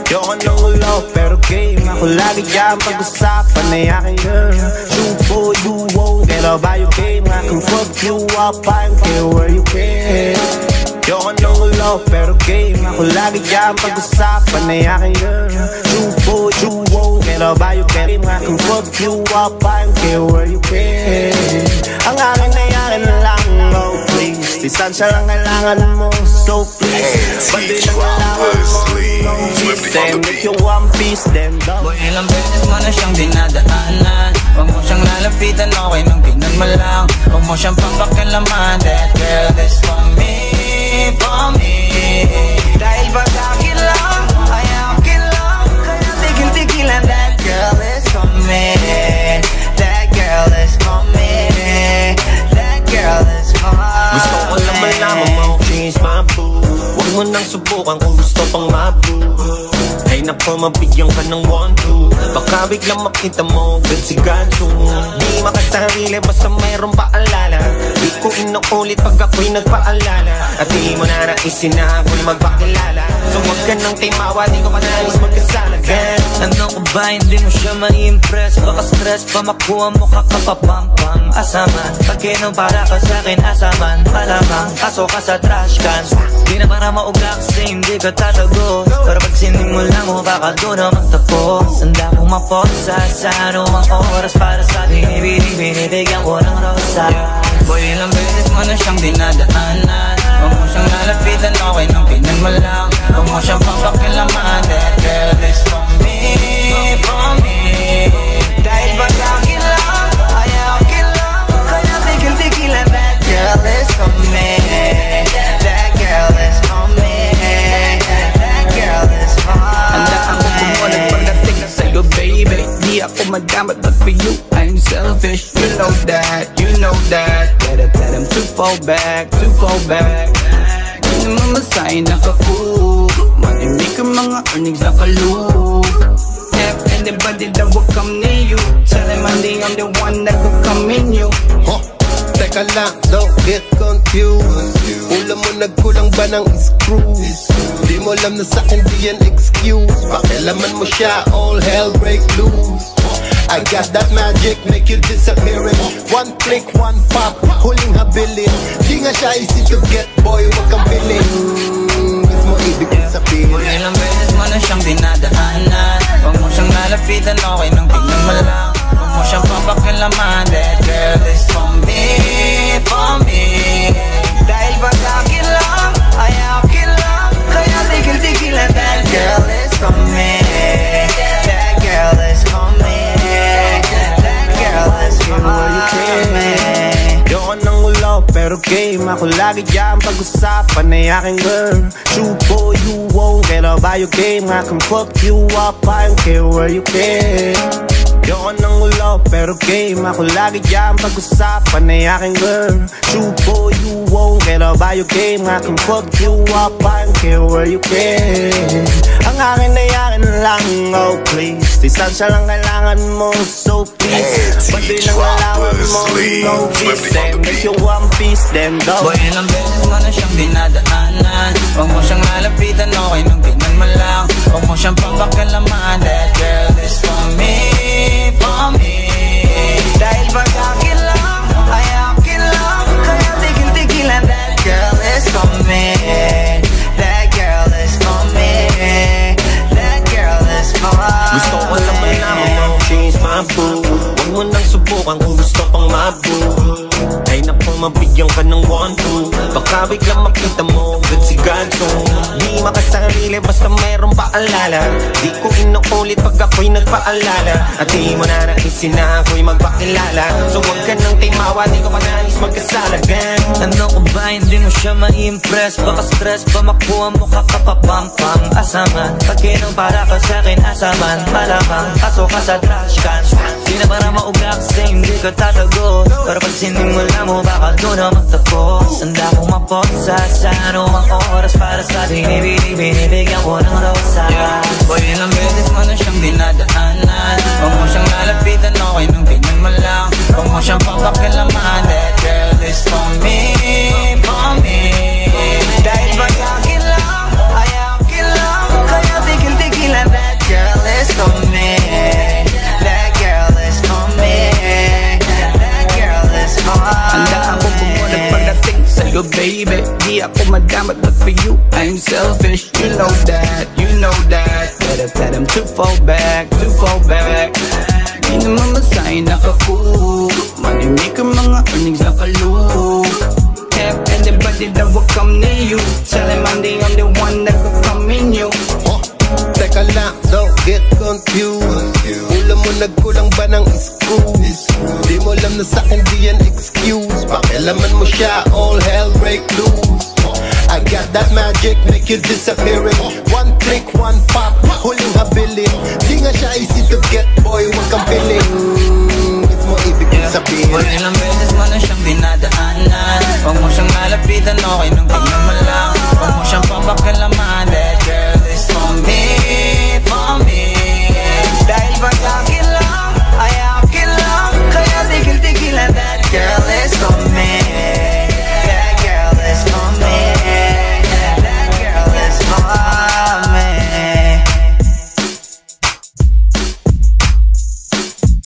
Yoko ng ulo pero game. Ako lagi dyan pag-usapan na aking girl. You boy, you won't get up by your game. I can fuck you up, I don't care where you can. Yoko ng ulo pero game. Ako lagi dyan pag-usapan na aking girl. You boy, you won't get up by your game. I can fuck you up, I don't care where you can. Ang akin na yakin lang, oh please. Distansya lang kailangan mo, so please. Pati lang kailangan mo, no peace. And if you want peace, then don't. Boy, ilang beses mo na siyang dinadaanan. Huwag mo siyang lalapitan, okay nung tingnan mo lang. Huwag mo siyang papakialaman. That girl is for me, for me. Dahil pag akin lang, ay akin lang. Kaya tigil-tigilan. That girl is for me. That girl is for me. That girl is for me. Gusto ko lang malaman mo, change my boo. Huwag mo nang subukan kung gusto pang mabu. Ay naku, mabigyan ka ng 1-2. Baka biglang makita mo, good si ganso. Di makasarili, basta mayroong paalala. Di ko inuulit pag ako'y nagpaalala. At di mo na naisin na ako'y magpakilala. So huwag ka nang timawa, di ko pa nais magkasala. Ano ko ba, hindi mo siya ma-impress? Baka stress pa makuha mo kakapapampam. Asaman, pagkinom para ka sa'kin asaman. Malamang, kaso ka sa trash can. Di na para mauga kasi hindi ka tatago. Pero pag sinimula mo, baka doon na magtapos. Handa kong maposa sa anumang oras. Para sa ating binibigyan ko ng rosa. Boy, ilang beses mo na siyang dinadaanan. Huwag mo siyang lalapitan, okay nung tingnan mo lang. Huwag mo siyang papakialaman. That girl is for me, for me. Dahil pag akin lang, ay akin lang. Kaya tigil-tigilan. That girl is for me. That girl is for me. That girl is for me. Handa ako pumunag pagdating na sa'yo, baby. Di ako madamot, but for you, I'm selfish. You know that, you know that. Better tell them to fall back, to fall back. Di naman masahin nakaku. Matimik ang mga earnings nakalu. F and the body that will come near you. Tell them I'm the one that could come in you. Teka lang, don't get confused. Ulam mo nagkulang ba ng screw? Di mo alam na sa'kin di yan excuse. Pakialaman mo siya, all hell break loose. I got that magic, make you disappearing. One click, one pop, huling habilin. Di nga siya easy to get, boy, wag kang piling. Gusto mo ibig kong sabihin. Boy, ilang beses mo na siyang dinadaanan. Huwag mo siyang lalapitan, okay nung tingnan mo lang. Huwag mo siyang papakialaman. That girl is for me, for me. Dahil pag akin lang, ay akin lang. Kaya tigil-tigilan. That girl is for me. That girl is for me. That girl is for me. Yoko ng ulo pero game. Ako lagi dyan pag-usapan na aking girl. You boy, you won't get up by your game. I can fuck you up, I don't care where you can. Yoko ng ulo pero game. Ako lagi dyan pag-usapan na aking girl. You boy, you won't get up by your game. I can fuck you up, I don't care where you can. Ang akin na yakin lang, oh please. Distansya lang kailangan mo, so please. Pati lang kailangan mo, no peace. And if you want peace, then don't. Boy, ilang beses mo na siyang dinadaanan. Huwag mo siyang lalapitan, okay nung tingnan mo lang. Huwag mo siyang papakialaman. That girl is for me, for me. Dahil pag akin lang, ay akin lang. Kaya tigil-tigilan. That girl is for me. That girl is for me. That girl is for me. Gusto ko lang malaman mo, change my boo. Huwag mo nang subukan kung gusto pang mabu. Ay naku, mabigyan ka ng 1-2. Baka biglang makita mo, good si ganso. Di makasarili, basta mayroong paalala. Di ko inuulit pag ako'y nagpaalala. At di mo na naisin na ako'y magpakilala. So huwag ka nang timawa, di ko pa nais magkasala. Ano ko ba, hindi mo siya ma-impress? Baka stress pa makuha mo kakapapampam. Asaman, pagkinom para ka sa'kin asaman. Malamang, kaso ka sa trash can. Di na para mauga kasi hindi ka tatago. Pero pag sinimula mo, baka doon na magtapos. Handa kong maposa sa anumang oras. Para sa ating binibigyan ko ng rosa. Boy, ilang beses mo na siyang dinadaanan. Huwag mo siyang lalapitan, okay nung tingnan mo lang. Huwag mo siyang papakialaman. That girl is for me, for me. Dahil pag akin lang, ay akin lang. Kaya tigil-tigilan. selfish, you know that, you know that. Better tell them to fall back, to fall back. Di naman masahin nakaku, manimik ang mga earnings nakalu. Have anybody that will come near you, tell him I'm the only one that will come in you. Teka lang, don't get confused. Ulam mo nagkulang ba ng screw? Di mo alam na sa'kin di yan excuse. Pakialaman mo siya, all hell break loose. I got that magic, make you disappearing. One trick, one pop, huling habilin. Di nga siya easy to get